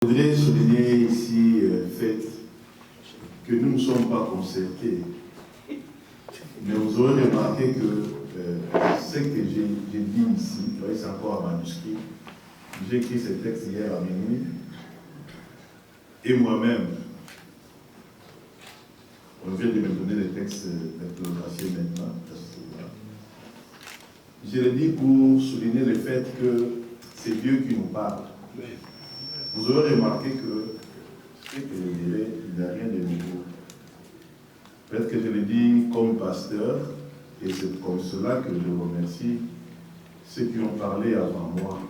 Je voudrais souligner ici le fait que nous ne sommes pas concertés. Mais vous aurez remarqué que ce que j'ai dit ici, c'est encore un manuscrit. J'ai écrit ce texte hier à minuit. Et moi-même, on vient de me donner le texte d'interrogation maintenant. Je le dis pour souligner le fait que c'est Dieu qui nous parle. Vous aurez remarqué que ce que je dirais, il n'y a rien de nouveau. Peut-être que je le dis comme pasteur, et c'est comme cela que je remercie ceux qui ont parlé avant moi.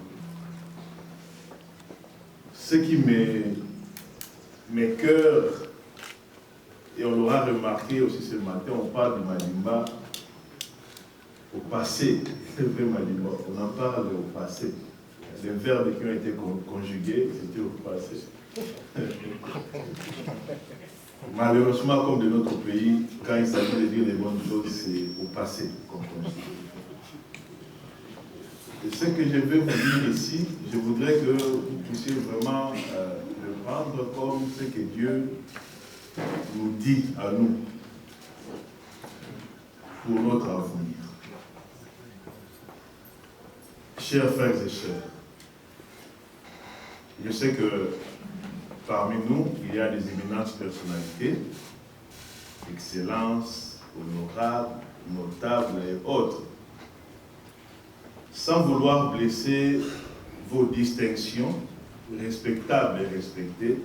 Ce qui m'écoeure, et on l'aura remarqué aussi ce matin, on parle du Madimba au passé. On en parle au passé. Les verbes qui ont été conjugués, c'était au passé. Malheureusement, comme de notre pays, quand il s'agit de dire les bonnes choses, c'est au passé qu'on conjugue. Et ce que je vais vous dire ici, je voudrais que vous puissiez vraiment le prendre comme ce que Dieu nous dit à nous pour notre avenir. Chers frères et sœurs, je sais que parmi nous, il y a des éminentes personnalités, excellences, honorables, notables et autres. Sans vouloir blesser vos distinctions, respectables et respectées,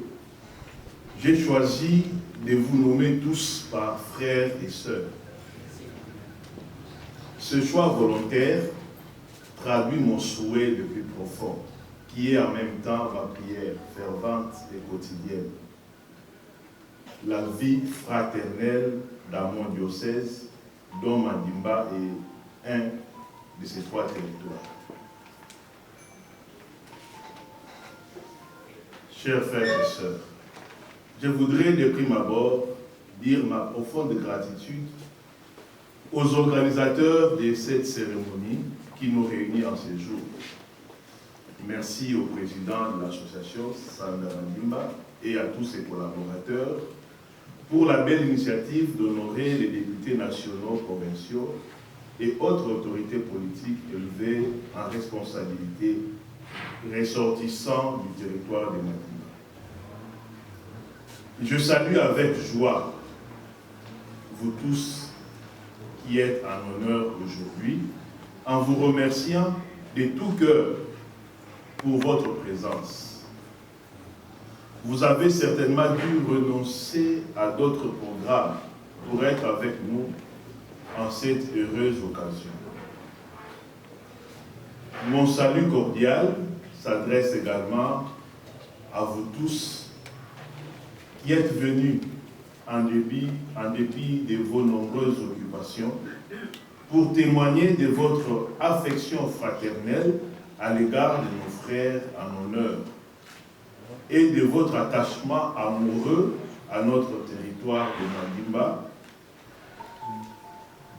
j'ai choisi de vous nommer tous par frères et sœurs. Ce choix volontaire traduit mon souhait le plus profond, qui est en même temps ma prière fervente et quotidienne. La vie fraternelle dans mon diocèse, dont Madimba est un de ces trois territoires. Chers frères et sœurs, je voudrais de prime abord dire ma profonde gratitude aux organisateurs de cette cérémonie qui nous réunit en ce jour. Merci au président de l'association, Sanda Madimba, et à tous ses collaborateurs pour la belle initiative d'honorer les députés nationaux, provinciaux et autres autorités politiques élevées en responsabilité ressortissant du territoire de Madimba. Je salue avec joie vous tous qui êtes en honneur aujourd'hui, en vous remerciant de tout cœur pour votre présence. Vous avez certainement dû renoncer à d'autres programmes pour être avec nous en cette heureuse occasion. Mon salut cordial s'adresse également à vous tous qui êtes venus en dépit de vos nombreuses occupations pour témoigner de votre affection fraternelle à l'égard de nos frères en honneur et de votre attachement amoureux à notre territoire de Madimba,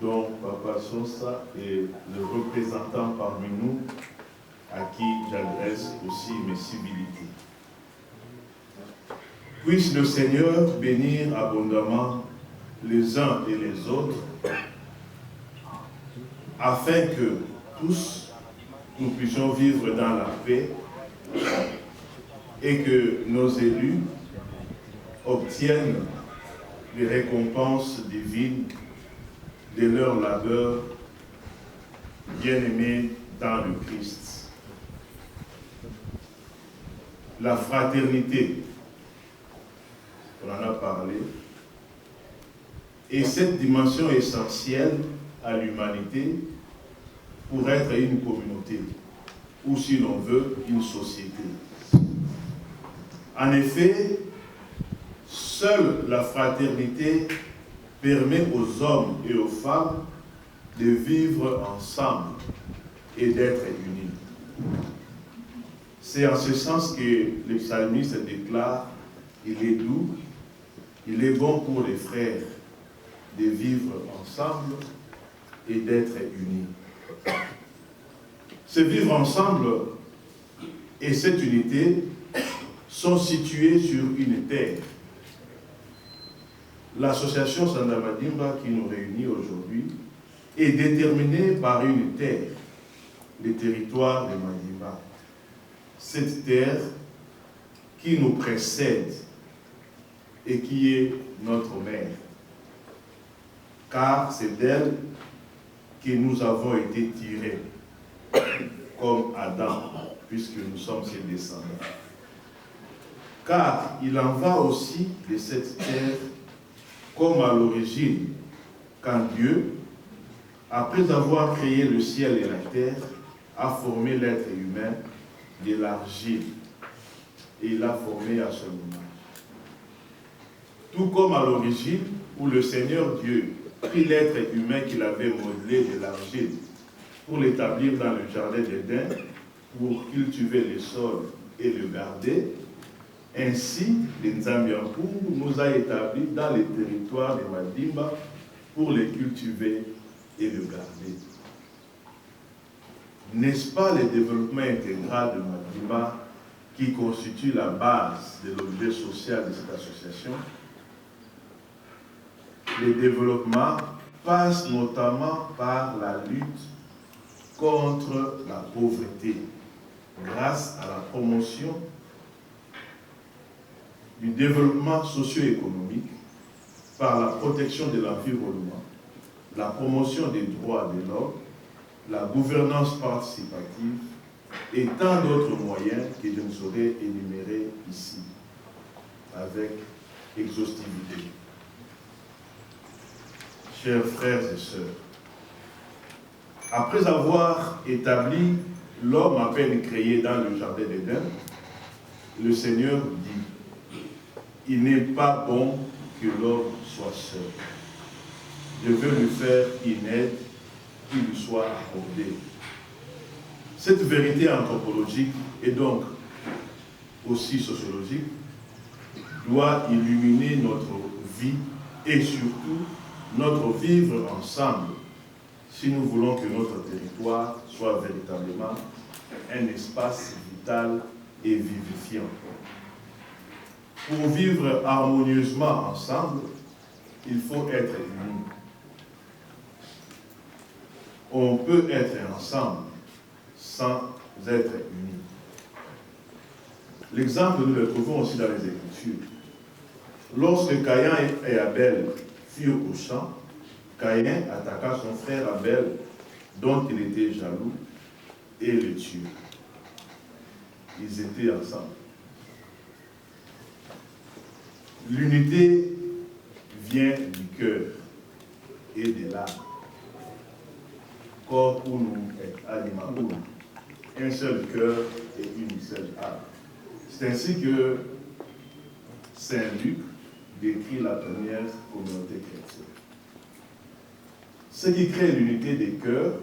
dont Papa Sosa est le représentant parmi nous, à qui j'adresse aussi mes civilités. Puisse le Seigneur bénir abondamment les uns et les autres, afin que tous, nous puissions vivre dans la paix et que nos élus obtiennent les récompenses divines de leur labeur bien-aimés dans le Christ. La fraternité, on en a parlé, et cette dimension essentielle à l'humanité pour être une communauté, ou si l'on veut, une société. En effet, seule la fraternité permet aux hommes et aux femmes de vivre ensemble et d'être unis. C'est en ce sens que le psalmiste déclare « Il est doux, il est bon pour les frères de vivre ensemble et d'être unis. » Ce vivre ensemble et cette unité sont situés sur une terre. L'association Sanda Madimba qui nous réunit aujourd'hui est déterminée par une terre, le territoire de Madimba. Cette terre qui nous précède et qui est notre mère. Car c'est d'elle que nous avons été tirés, comme Adam, puisque nous sommes ses descendants. Car il en va aussi de cette terre comme à l'origine, quand Dieu, après avoir créé le ciel et la terre, a formé l'être humain de l'argile. Et il l'a formé à son image. Tout comme à l'origine, où le Seigneur Dieu prit l'être humain qu'il avait modelé de l'argile pour l'établir dans le jardin d'Éden, pour cultiver le sol et le garder, ainsi, le Nzambiampou nous a établis dans les territoires de Madimba pour les cultiver et le garder. N'est-ce pas le développement intégral de Madimba qui constitue la base de l'objet social de cette association? Le développement passe notamment par la lutte contre la pauvreté, grâce à la promotion du développement socio-économique, par la protection de l'environnement, la promotion des droits de l'homme, la gouvernance participative et tant d'autres moyens que je ne saurais énumérer ici avec exhaustivité. Chers frères et sœurs, après avoir établi l'homme à peine créé dans le jardin d'Éden, le Seigneur dit: il n'est pas bon que l'homme soit seul. Je veux lui faire une aide qui lui soit accordée. Cette vérité anthropologique et donc aussi sociologique doit illuminer notre vie et surtout notre vivre ensemble si nous voulons que notre territoire soit véritablement un espace vital et vivifiant. Pour vivre harmonieusement ensemble, il faut être unis. On peut être ensemble sans être unis. L'exemple, nous le trouvons aussi dans les Écritures. Lorsque Caïn et Abel furent au champ, Caïn attaqua son frère Abel, dont il était jaloux, et le tua. Ils étaient ensemble. L'unité vient du cœur et de l'âme. Corps unum et anima unum. Un seul cœur et une seule âme. C'est ainsi que Saint Luc décrit la première communauté chrétienne. Ce qui crée l'unité des cœurs,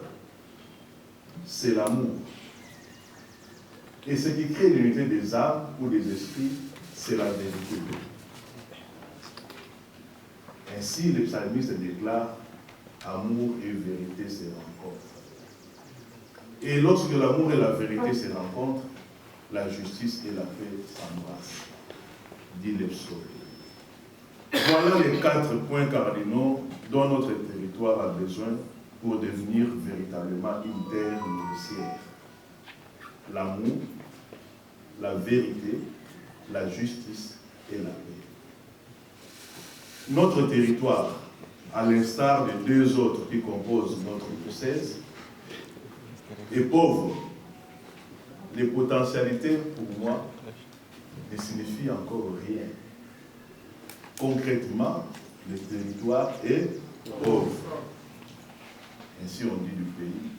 c'est l'amour. Et ce qui crée l'unité des âmes ou des esprits, c'est la vérité. Ainsi, le psalmiste déclare: amour et vérité se rencontrent. Et lorsque l'amour et la vérité se rencontrent, la justice et la paix s'embrassent, dit le psaume. Voilà les 4 points cardinaux dont notre territoire a besoin pour devenir véritablement une terre nourricière. L'amour, la vérité, la justice et la paix. Notre territoire, à l'instar des 2 autres qui composent notre diocèse, est pauvre. Les potentialités, pour moi, ne signifient encore rien. Concrètement, le territoire est pauvre. Ainsi on dit du pays,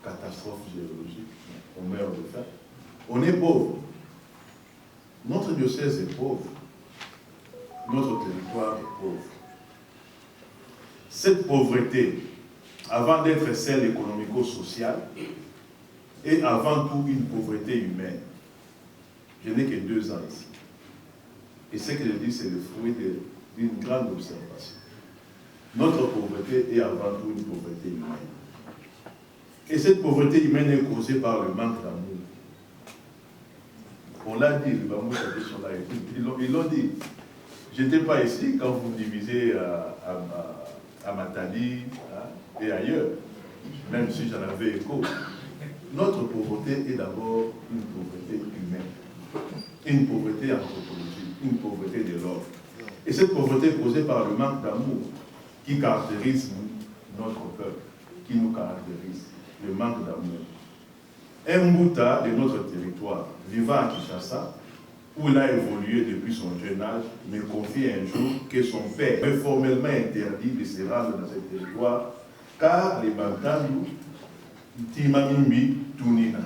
catastrophe géologique, on meurt de faim. On est pauvre. Notre diocèse est pauvre. Notre territoire est pauvre. Cette pauvreté, avant d'être celle économico-sociale, est avant tout une pauvreté humaine. Je n'ai que 2 ans ici. Et ce que je dis, c'est le fruit d'une grande observation. Notre pauvreté est avant tout une pauvreté humaine. Et cette pauvreté humaine est causée par le manque d'amour. On l'a dit, les Bamouches sont là, ils l'ont dit. Je n'étais pas ici quand vous divisez à Matadi et ailleurs, même si j'en avais écho. Notre pauvreté est d'abord une pauvreté humaine, une pauvreté anthropologique, une pauvreté de l'ordre. Et cette pauvreté est causée par le manque d'amour qui caractérise notre peuple, qui nous caractérise, le manque d'amour. Un Mbouta de notre territoire, vivant à Kinshasa, où il a évolué depuis son jeune âge, me confie un jour que son père est formellement interdit de se rendre dans ce territoire, car les Bantandu, Timamimbi, Tunina.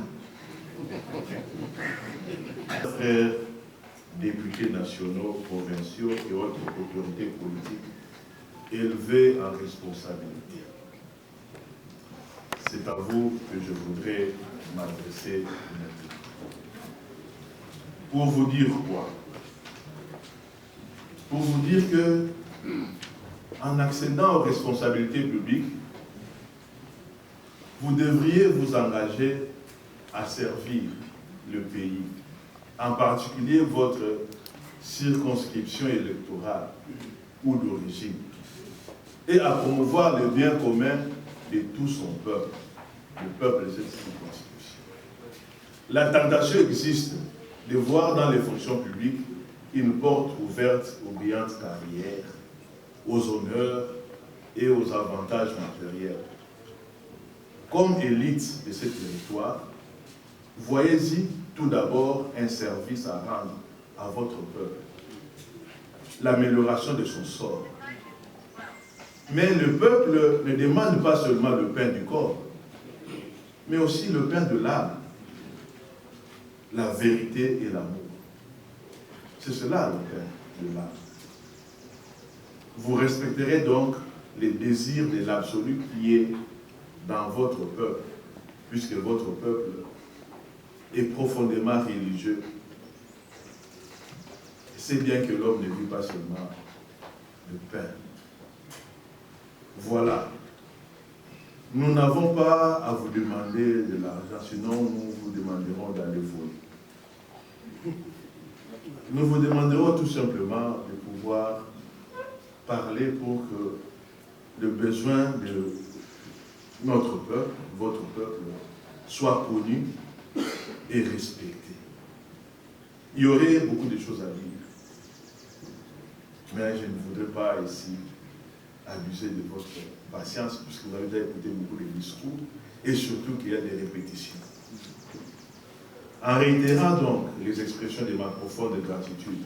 Frères députés nationaux, provinciaux et autres autorités politiques élevés en responsabilité. C'est à vous que je voudrais m'adresser maintenant. Pour vous dire quoi? Pour vous dire que, en accédant aux responsabilités publiques, vous devriez vous engager à servir le pays, en particulier votre circonscription électorale ou d'origine, et à promouvoir le bien commun de tout son peuple, le peuple de cette circonscription. La tentation existe de voir dans les fonctions publiques une porte ouverte aux brillantes carrières, aux honneurs et aux avantages matériels. Comme élite de ce territoire, voyez-y tout d'abord un service à rendre à votre peuple, l'amélioration de son sort. Mais le peuple ne demande pas seulement le pain du corps, mais aussi le pain de l'âme, la vérité et l'amour. C'est cela le pain de l'âme. Vous respecterez donc les désirs de l'absolu qui est dans votre peuple, puisque votre peuple est profondément religieux. C'est bien que l'homme ne vit pas seulement de pain. Voilà. Nous n'avons pas à vous demander de l'argent, sinon nous vous demanderons d'aller voler. Nous vous demanderons tout simplement de pouvoir parler pour que le besoin de notre peuple, votre peuple, soit connu et respecté. Il y aurait beaucoup de choses à dire, mais je ne voudrais pas ici abuser de votre patience, puisque vous avez déjà écouté beaucoup de discours, et surtout qu'il y a des répétitions. En réitérant donc les expressions de ma profonde gratitude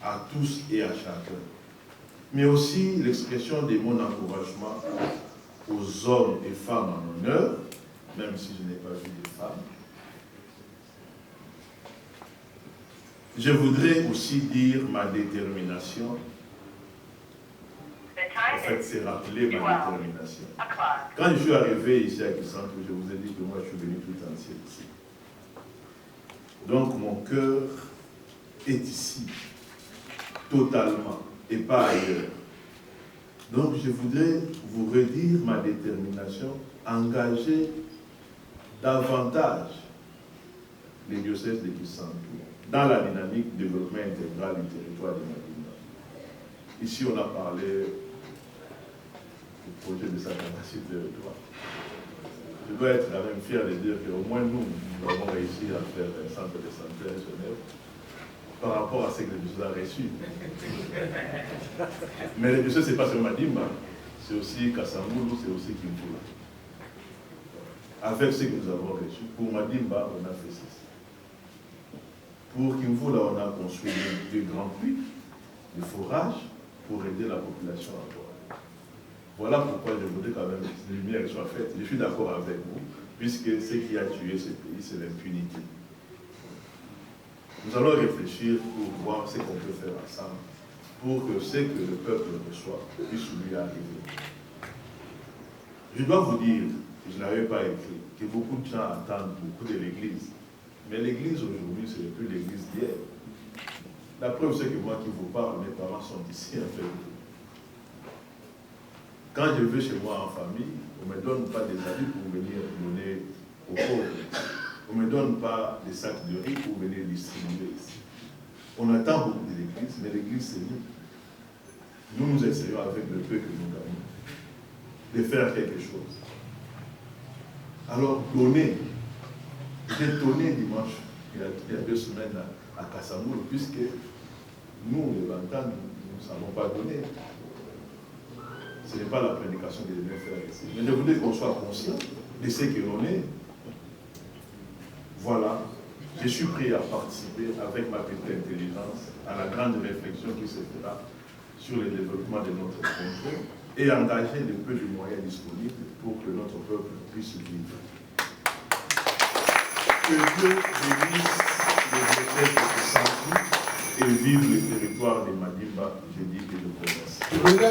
à tous et à chacun, mais aussi l'expression de mon encouragement aux hommes et femmes en honneur, même si je n'ai pas vu de femmes, je voudrais aussi dire ma détermination. En fait, c'est rappeler ma détermination. Quand je suis arrivé ici à Kisantou, je vous ai dit que moi, je suis venu tout entier ici. Donc, mon cœur est ici, totalement, et pas ailleurs. Donc, je voudrais vous redire ma détermination, engager davantage les diocèses de Kisantou dans la dynamique de développement intégral du territoire de Mabimba. Ici, on a parlé du projet de Sakana sur le territoire. Je dois être quand même fier de dire qu'au moins nous avons réussi à faire un centre de santé à Genève par rapport à ce que le diocèse a reçu. Mais le diocèse, ce n'est pas seulement Madimba, c'est aussi Kassamoulou, c'est aussi Kimfula. Avec ce que nous avons reçu, pour Madimba, on a fait ceci. Pour Kimfula, on a construit des grands puits, des forages, pour aider la population à boire. Voilà pourquoi je voudrais quand même que la lumière soit faite. Je suis d'accord avec vous, puisque ce qui a tué ce pays, c'est l'impunité. Nous allons réfléchir pour voir ce qu'on peut faire ensemble, pour que ce que le peuple reçoit puisse lui arriver. Je dois vous dire, je ne l'avais pas écrit, que beaucoup de gens attendent beaucoup de l'Église. Mais l'Église aujourd'hui, ce n'est plus l'Église d'hier. La preuve, c'est que moi qui vous parle, mes parents sont ici en fait. Quand je vais chez moi en famille, on ne me donne pas des habits pour venir donner aux pauvres. On ne me donne pas des sacs de riz pour venir distribuer ici. On attend beaucoup de l'Église, mais l'Église, c'est nous. Nous essayons avec le peu que nous gagnons de faire quelque chose. Alors, donner. J'ai donné dimanche, il y a 2 semaines à Kassamoul, puisque nous, les Bantans, nous ne savons pas donner. Ce n'est pas la prédication que je viens faire ici. Mais je voulais qu'on soit conscient de ce que l'on est. Voilà. Je suis prêt à participer avec ma petite intelligence à la grande réflexion qui se fera sur le développement de notre contrée et engager le peu de moyens disponibles pour que notre peuple puisse vivre. Que Dieu bénisse les retraites de Santou et vive le territoire de Madimba, je dis que je vous remercie.